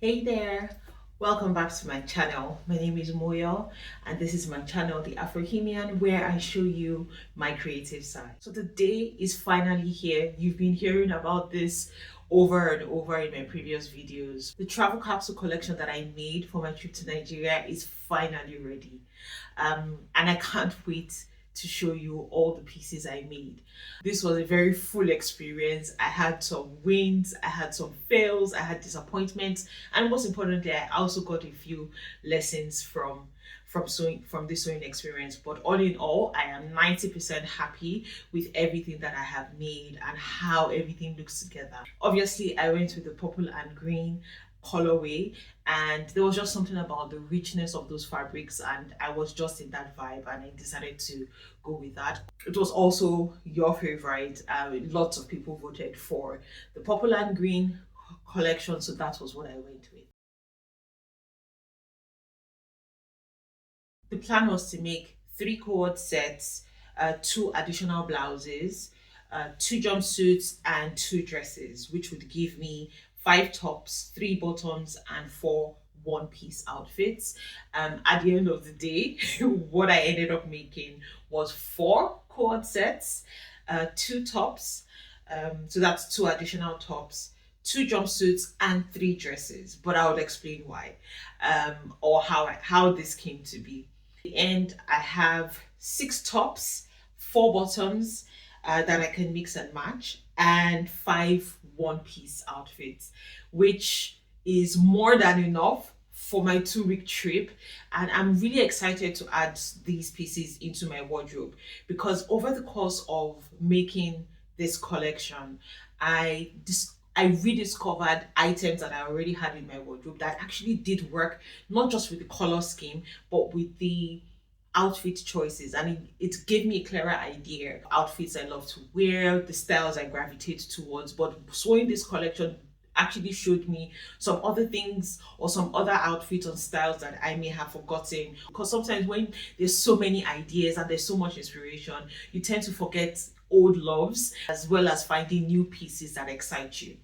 Hey there, welcome back to my channel. My name is Moyo, and this is my channel, The Afrohemian, where I show you my creative side. So the day is finally here. You've been hearing about this over and over in my previous videos. The travel capsule collection that I made for my trip to Nigeria is finally ready. And I can't wait to show you all the pieces I made. This was a very full experience. I had some wins, I had some fails, I had disappointments, and most importantly, I also got a few lessons from this sewing experience. But all in all, I am 90% happy with everything that I have made and how everything looks together. Obviously, I went with the purple and green colorway, and there was just something about the richness of those fabrics, and I was just in that vibe and I decided to go with that. It was also your favorite. Lots of people voted for the purple and green collection, so that was what I went with. The plan was to make three cord sets, two additional blouses, two jumpsuits, and two dresses, which would give me five tops, three bottoms, and four one-piece outfits. At the end of the day, what I ended up making was four cord sets, two tops, so that's two additional tops, two jumpsuits, and three dresses. But I will explain why, or how this came to be. And I have six tops, four bottoms that I can mix and match, and five one-piece outfits, which is more than enough for my 2 week trip. And I'm really excited to add these pieces into my wardrobe because over the course of making this collection, I rediscovered items that I already had in my wardrobe that actually did work, not just with the color scheme, but with the outfit choices. And it gave me a clearer idea of outfits I love to wear, the styles I gravitate towards. But sewing this collection actually showed me some other things or some other outfits and styles that I may have forgotten, because sometimes when there's so many ideas and there's so much inspiration, you tend to forget old loves as well as finding new pieces that excite you.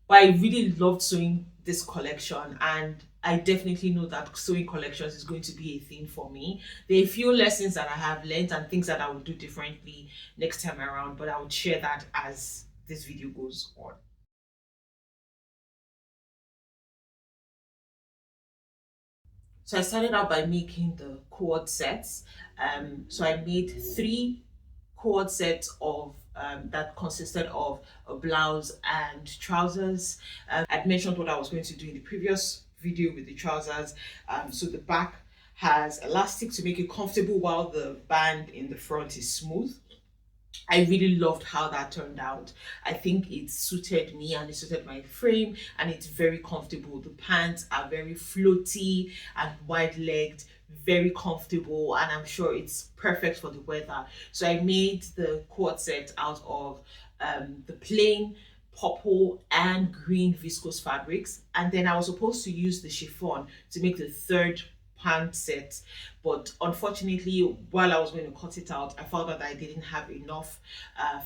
But I really loved sewing this collection, and I definitely know that sewing collections is going to be a thing for me. There are a few lessons that I have learned and things that I will do differently next time around, but I will share that as this video goes on. So I started out by making the cord sets. So I made three cord sets of that consisted of a blouse and trousers. I'd mentioned what I was going to do in the previous video with the trousers. So the back has elastic to make it comfortable while the band in the front is smooth. I really loved how that turned out. I think it suited me and it suited my frame, and it's very comfortable. The pants are very floaty and wide legged, very comfortable, and I'm sure it's perfect for the weather. So I made the cord set out of the plain purple and green viscose fabrics, and then I was supposed to use the chiffon to make the third pant set, but unfortunately while I was going to cut it out, I found out that I didn't have enough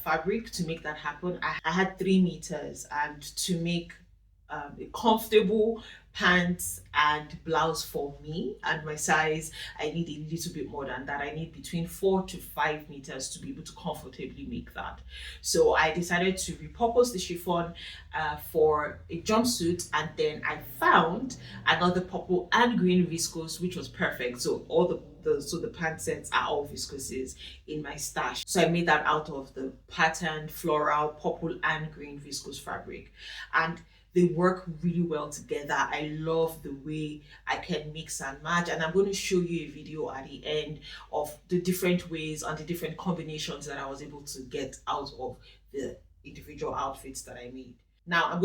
fabric to make that happen. I had 3 meters, and to make a comfortable pants and blouse for me and my size, I need a little bit more than that. I need between 4 to 5 meters to be able to comfortably make that. So I decided to repurpose the chiffon for a jumpsuit, and then I found another purple and green viscose, which was perfect. So all the pant sets are all viscoses in my stash. So I made that out of the patterned floral purple and green viscose fabric, and they work really well together. I love the way I can mix and match, and I'm going to show you a video at the end of the different ways and the different combinations that I was able to get out of the individual outfits that I made. Now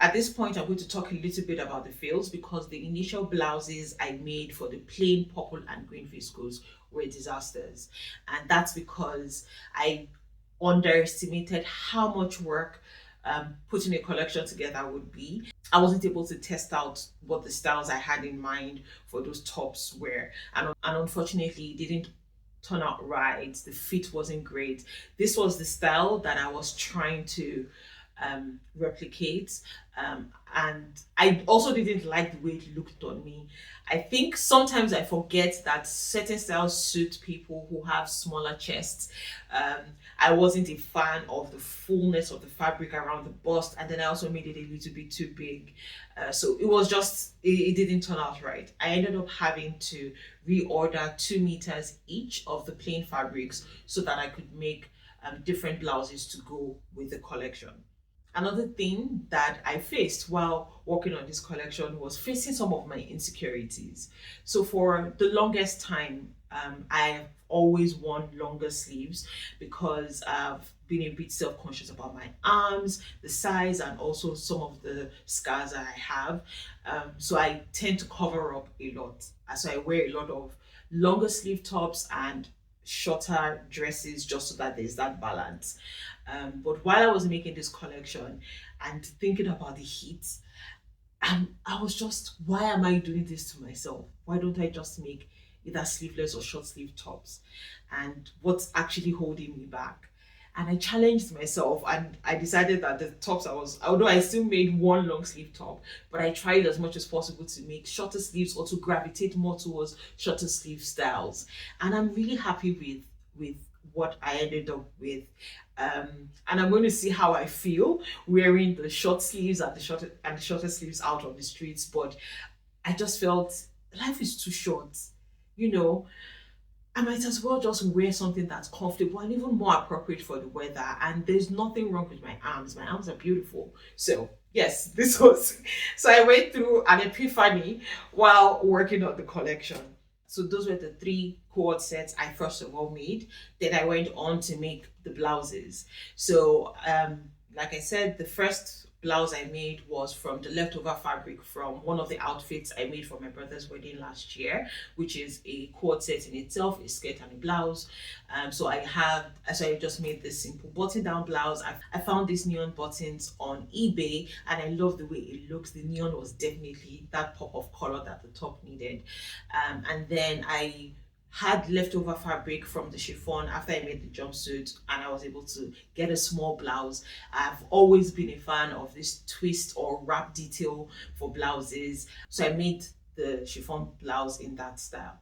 at this point, I'm going to talk a little bit about the fails, because the initial blouses I made for the plain purple and green viscose were disasters. And that's because I underestimated how much work putting a collection together would be. I wasn't able to test out what the styles I had in mind for those tops were, and unfortunately it didn't turn out right. The fit wasn't great. This was the style that I was trying to replicate. And I also didn't like the way it looked on me. I think sometimes I forget that certain styles suit people who have smaller chests. Um, I wasn't a fan of the fullness of the fabric around the bust, and then I also made it a little bit too big. So it was just, it didn't turn out right. I ended up having to reorder 2 meters each of the plain fabrics so that I could make different blouses to go with the collection. Another thing that I faced while working on this collection was facing some of my insecurities. So for the longest time, I've always worn longer sleeves because I've been a bit self-conscious about my arms, the size, and also some of the scars that I have. So I tend to cover up a lot. So I wear a lot of longer sleeve tops and shorter dresses just so that there's that balance. But while I was making this collection and thinking about the heat, I was just, why am I doing this to myself? Why don't I just make either sleeveless or short sleeve tops? And what's actually holding me back? And I challenged myself and I decided that the tops although I still made one long sleeve top, but I tried as much as possible to make shorter sleeves or to gravitate more towards shorter sleeve styles. And I'm really happy with what I ended up with. And I'm going to see how I feel wearing the short sleeves and the shorter sleeves out on the streets. But I just felt life is too short, you know. I might as well just wear something that's comfortable and even more appropriate for the weather. And there's nothing wrong with my arms. My arms are beautiful. So yes, this was so I went through an epiphany while working on the collection. So those were the 3 cord sets I first of all made. Then I went on to make the blouses. So like I said, the first blouse I made was from the leftover fabric from one of the outfits I made for my brother's wedding last year, which is a cord set in itself, a skirt and a blouse. So I just made this simple button down blouse. I found these neon buttons on eBay and I love the way it looks. The neon was definitely that pop of color that the top needed. And then I had leftover fabric from the chiffon after I made the jumpsuit and I was able to get a small blouse. I've always been a fan of this twist or wrap detail for blouses. So I made the chiffon blouse in that style.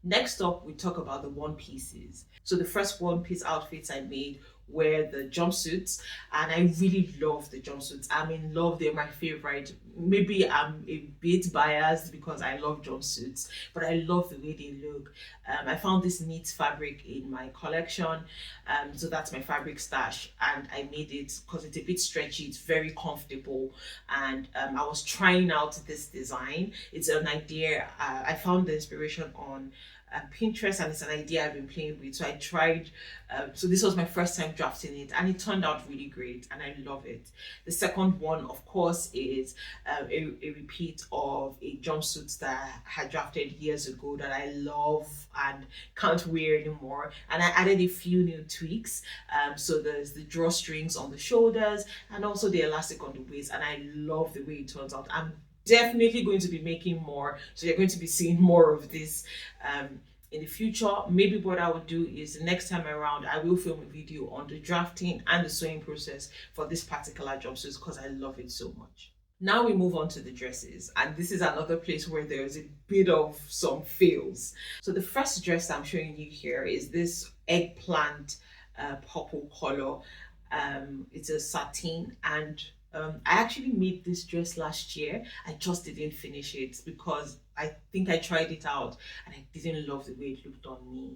Next up, we talk about the one pieces. So the first one piece outfits I made were the jumpsuits, and I really love the jumpsuits. I'm in love, they're my favorite. Maybe I'm a bit biased because I love jumpsuits, but I love the way they look. I found this neat fabric in my collection, so that's my fabric stash, and I made it because it's a bit stretchy, it's very comfortable, and I was trying out this design. It's an idea, I found the inspiration on Pinterest, and it's an idea I've been playing with. So I tried, so this was my first time drafting it, and it turned out really great, and I love it. The second one, of course, is a repeat of a jumpsuit that I had drafted years ago that I love and can't wear anymore. And I added a few new tweaks. So there's the drawstrings on the shoulders and also the elastic on the waist, and I love the way it turns out. I'm definitely going to be making more, so you're going to be seeing more of this in the future. Maybe what I would do is the next time around I will film a video on the drafting and the sewing process for this particular jumpsuit because I love it so much. Now we move on to the dresses, and this is another place where there is a bit of some fails. So the first dress I'm showing you here is this eggplant purple color. It's a satin, and I actually made this dress last year. I just didn't finish it because I think I tried it out and I didn't love the way it looked on me.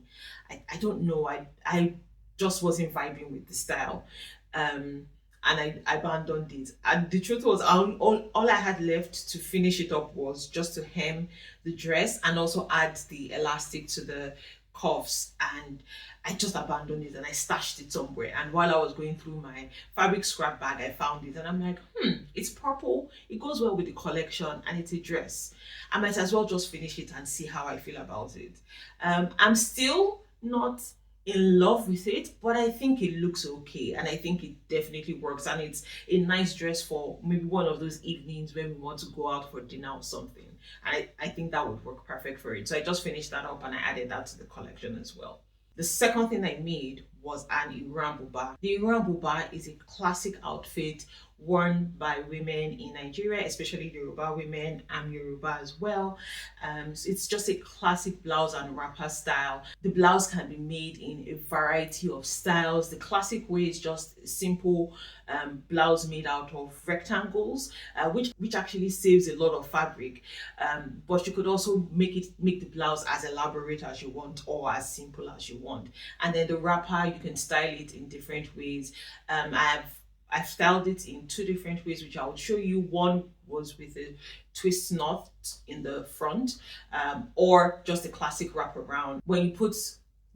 I don't know, I just wasn't vibing with the style. And I abandoned it. And the truth was, all I had left to finish it up was just to hem the dress and also add the elastic to the cuffs, and I just abandoned it and I stashed it somewhere. And while I was going through my fabric scrap bag, I found it and I'm like, it's purple, it goes well with the collection, and it's a dress. I might as well just finish it and see how I feel about it. I'm still not in love with it, but I think it looks okay and I think it definitely works, and it's a nice dress for maybe one of those evenings when we want to go out for dinner or something. And I think that would work perfect for it. So I just finished that up and I added that to the collection as well. The second thing I made was an Iran buba. The Iran buba is a classic outfit worn by women in Nigeria, especially Yoruba women. I'm Yoruba as well. So it's just a classic blouse and wrapper style. The blouse can be made in a variety of styles. The classic way is just a simple blouse made out of rectangles, which actually saves a lot of fabric. But you could also make the blouse as elaborate as you want or as simple as you want. And then the wrapper, you can style it in different ways. I've styled it in two different ways, which I will show you. One was with a twist knot in the front, or just a classic wraparound. When you put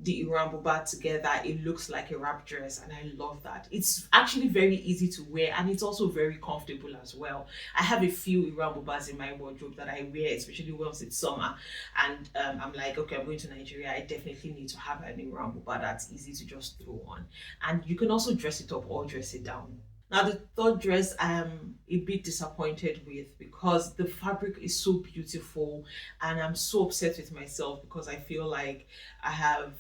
the Iran buba together, it looks like a wrap dress, and I love that. It's actually very easy to wear, and it's also very comfortable as well. I have a few Iran bubas in my wardrobe that I wear, especially once it's summer, and I'm like, okay, I'm going to Nigeria, I definitely need to have an Iran buba that's easy to just throw on. And you can also dress it up or dress it down. Now, the third dress I'm a bit disappointed with because the fabric is so beautiful, and I'm so upset with myself because I feel like I have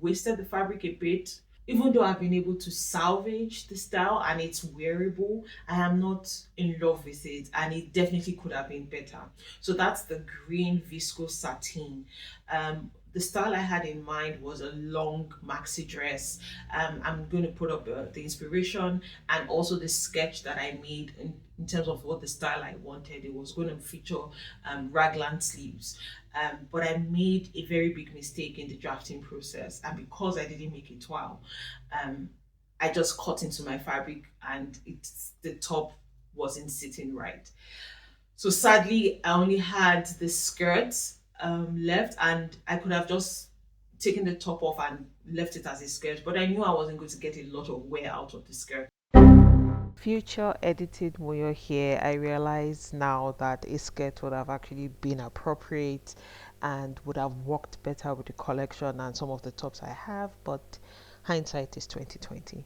wasted the fabric a bit. Even though I've been able to salvage the style and it's wearable, I am not in love with it, and it definitely could have been better. So that's the green viscose satin. The style I had in mind was a long maxi dress. I'm going to put up the inspiration and also the sketch that I made in terms of what the style I wanted. It was going to feature raglan sleeves. But I made a very big mistake in the drafting process, and because I didn't make it well, I just cut into my fabric and the top wasn't sitting right. So sadly, I only had the skirt left, and I could have just taken the top off and left it as a skirt, but I knew I wasn't going to get a lot of wear out of the skirt. Future edited Moyo here, I realize now that a skirt would have actually been appropriate and would have worked better with the collection and some of the tops I have, but hindsight is 2020.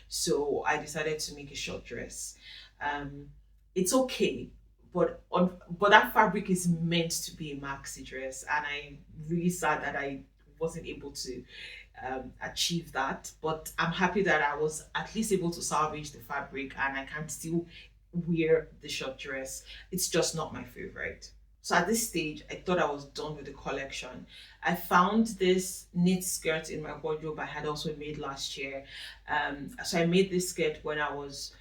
So I decided to make a short dress. Um, it's okay, but that fabric is meant to be a maxi dress, and I'm really sad that I wasn't able to achieve that. But I'm happy that I was at least able to salvage the fabric, and I can still wear the short dress. It's just not my favorite. So at this stage, I thought I was done with the collection. I found this knit skirt in my wardrobe I had also made last year. So I made this skirt when I was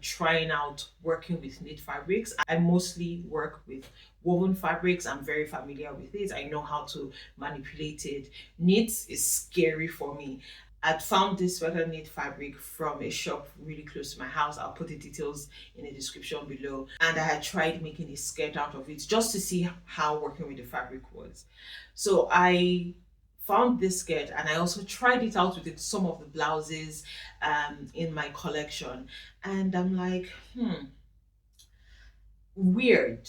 trying out working with knit fabrics. I mostly work with woven fabrics. I'm very familiar with it. I know how to manipulate it. Knit is scary for me. I'd found this sweater knit fabric from a shop really close to my house. I'll put the details in the description below. And I had tried making a skirt out of it just to see how working with the fabric was. So I found this skirt, and I also tried it out with some of the blouses in my collection. And I'm like, weird.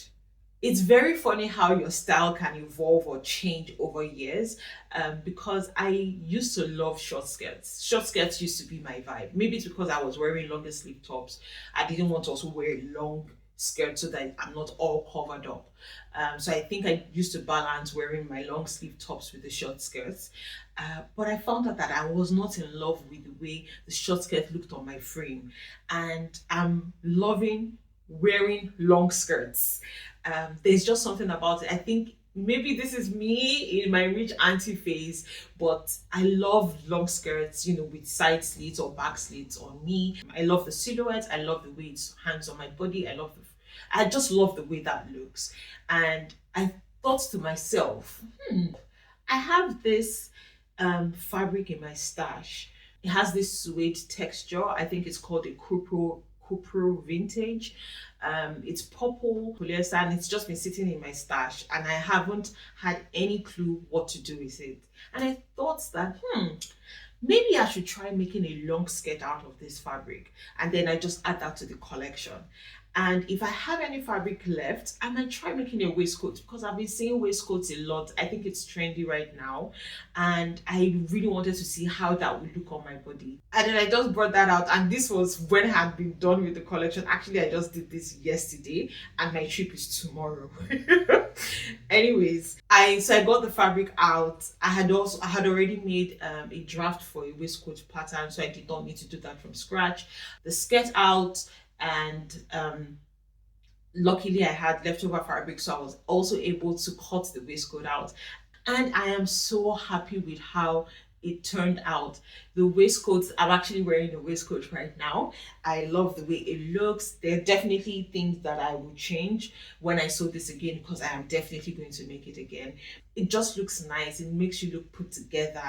It's very funny how your style can evolve or change over years, because I used to love short skirts. Short skirts used to be my vibe. Maybe it's because I was wearing longer sleeve tops. I didn't want to also wear a long skirt so that I'm not all covered up. So I think I used to balance wearing my long sleeve tops with the short skirts. But I found out that I was not in love with the way the short skirt looked on my frame. And I'm loving wearing long skirts. There's just something about it. I think maybe this is me in my rich auntie phase, but I love long skirts, with side slits or back slits on me. I love the silhouette. I love the way it hangs on my body. I just love the way that looks. And I thought to myself, I have this fabric in my stash. It has this suede texture. I think it's called a Cupro vintage. It's purple polyester, and it's just been sitting in my stash, and I haven't had any clue what to do with it. And I thought that maybe I should try making a long skirt out of this fabric, and then I just add that to the collection. And if I have any fabric left, I might try making a waistcoat because I've been seeing waistcoats a lot. I think it's trendy right now. And I really wanted to see how that would look on my body. And then I just brought that out. And this was when I had been done with the collection. Actually, I just did this yesterday and my trip is tomorrow. Anyways, I got the fabric out. I had already made a draft for a waistcoat pattern, so I did not need to do that from scratch. The skirt out, and luckily I had leftover fabric, so I was also able to cut the waistcoat out. And I am so happy with how it turned out. The waistcoat, I'm actually wearing a waistcoat right now. I love the way it looks. There are definitely things that I will change when I sew this again, because I am definitely going to make it again. It just looks nice. It makes you look put together.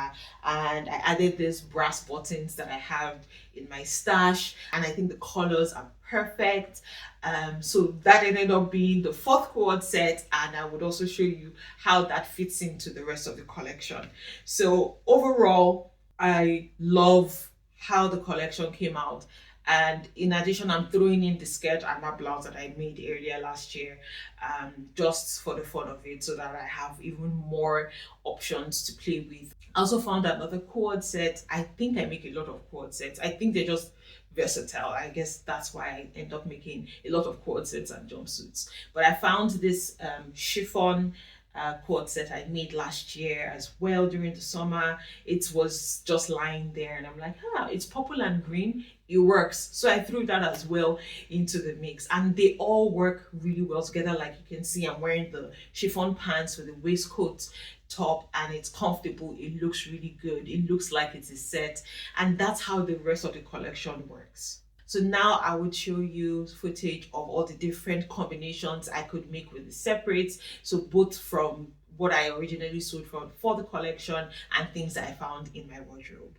And I added these brass buttons that I have in my stash, and I think the colors are perfect. So that ended up being the fourth cord set, and I would also show you how that fits into the rest of the collection. So overall, I love how the collection came out. And in addition, I'm throwing in the skirt and that blouse that I made earlier last year, just for the fun of it, so that I have even more options to play with. I also found another cord set. I think I make a lot of cord sets. I think they're just versatile. I guess that's why I end up making a lot of cord sets and jumpsuits. But I found this chiffon cord set I made last year as well during the summer. It was just lying there and I'm like, it's purple and green, it works. So I threw that as well into the mix, and they all work really well together. Like you can see, I'm wearing the chiffon pants with the waistcoat top, and it's comfortable. It looks really good. It looks like it's a set, and that's how the rest of the collection works. So now I would show you footage of all the different combinations I could make with the separates. So both from what I originally sewed from for the collection and things that I found in my wardrobe.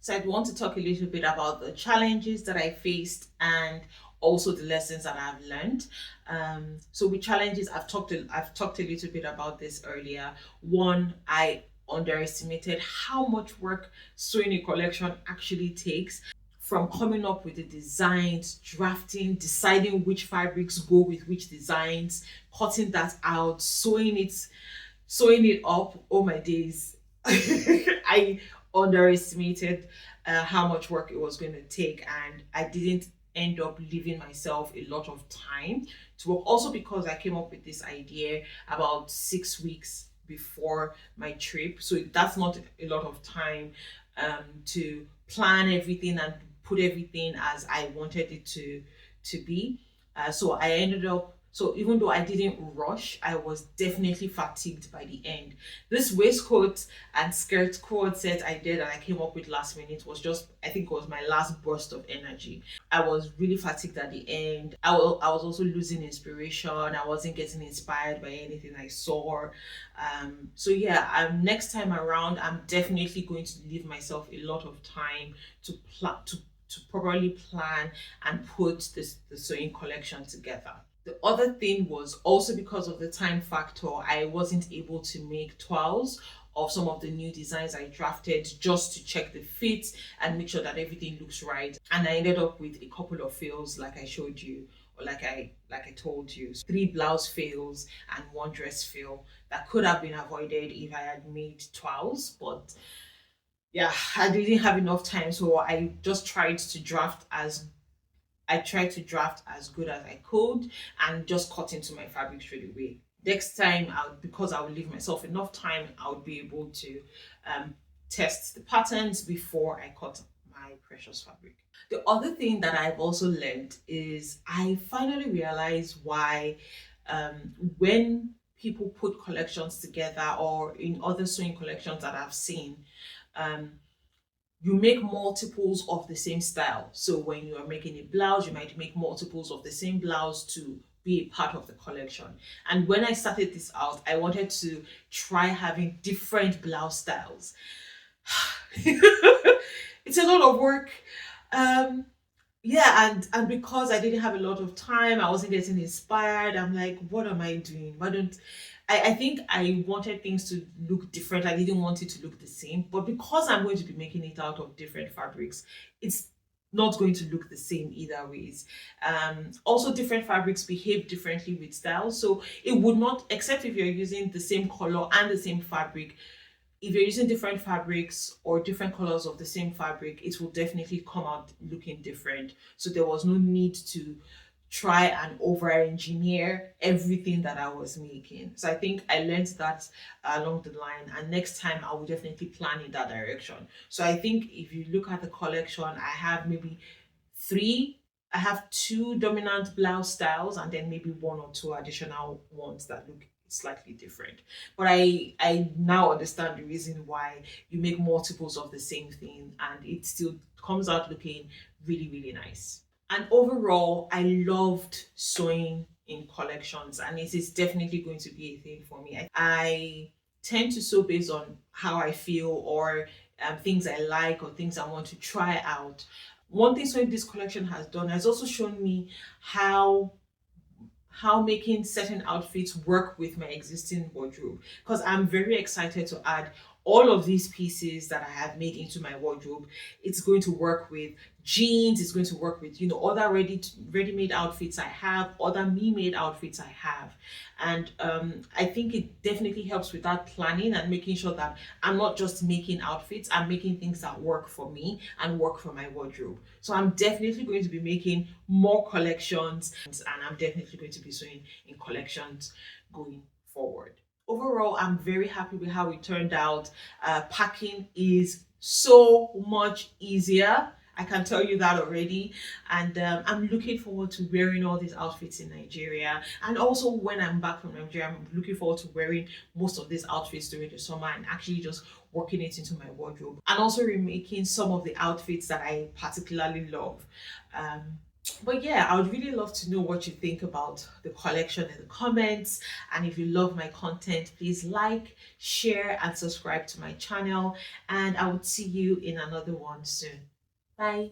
So I want to talk a little bit about the challenges that I faced and also the lessons that I've learned. So with challenges, I've talked a little bit about this earlier. One, I underestimated how much work sewing a collection actually takes, from coming up with the designs, drafting, deciding which fabrics go with which designs, cutting that out, sewing it up. Oh my days. I underestimated how much work it was going to take, and I didn't end up leaving myself a lot of time to work. Also, because I came up with this idea about 6 weeks before my trip, so that's not a lot of time to plan everything and put everything as I wanted it to be. So I ended up, so even though I didn't rush, I was definitely fatigued by the end. This waistcoat and skirt cord set I did and I came up with last minute was just, I think it was my last burst of energy. I was really fatigued at the end. I was also losing inspiration. I wasn't getting inspired by anything I saw. So yeah, next time around, I'm definitely going to leave myself a lot of time to plan to properly plan and put the sewing collection together. The other thing was also because of the time factor, I wasn't able to make twirls of some of the new designs I drafted just to check the fit and make sure that everything looks right. And I ended up with a couple of fails like I showed you, or like I told you. So 3 blouse fails and 1 dress fail that could have been avoided if I had made twirls, but yeah, I didn't have enough time, so I tried to draft as good as I could and just cut into my fabric straight away. Next time, because I would leave myself enough time, I would be able to um, test the patterns before I cut my precious fabric. The other thing that I've also learned is I finally realized why when people put collections together or in other sewing collections that I've seen, um, you make multiples of the same style. So when you are making a blouse, you might make multiples of the same blouse to be a part of the collection. And when I started this out, I wanted to try having different blouse styles. It's a lot of work. Um, yeah, and because I didn't have a lot of time, I wasn't getting inspired. I'm like, what am I doing? Why don't I think I wanted things to look different. I didn't want it to look the same. But because I'm going to be making it out of different fabrics, it's not going to look the same either ways. Also, different fabrics behave differently with styles. So it would not, except if you're using the same color and the same fabric, if you're using different fabrics or different colors of the same fabric, it will definitely come out looking different. So there was no need to try and over engineer everything that I was making. So I think I learned that along the line, and next time I will definitely plan in that direction. So I think if you look at the collection, I have maybe three. I have 2 dominant blouse styles and then maybe 1 or 2 additional ones that look slightly different. But I now understand the reason why you make multiples of the same thing and it still comes out looking really, really nice. And overall, I loved sewing in collections, and it is definitely going to be a thing for me. I tend to sew based on how I feel or things I like or things I want to try out. One thing sewing this collection has done has also shown me how making certain outfits work with my existing wardrobe, because I'm very excited to add all of these pieces that I have made into my wardrobe. It's going to work with jeans, it's going to work with other ready-made outfits I have, other me-made outfits I have. And I think it definitely helps with that planning and making sure that I'm not just making outfits, I'm making things that work for me and work for my wardrobe. So I'm definitely going to be making more collections, and I'm definitely going to be sewing in collections going forward. Overall, I'm very happy with how it turned out. Packing is so much easier. I can tell you that already. And I'm looking forward to wearing all these outfits in Nigeria. And also when I'm back from Nigeria, I'm looking forward to wearing most of these outfits during the summer and actually just working it into my wardrobe. And also remaking some of the outfits that I particularly love. Um, But yeah, I would really love to know what you think about the collection in the comments. And if you love my content, please like, share, and subscribe to my channel. And I would see you in another one soon. Bye.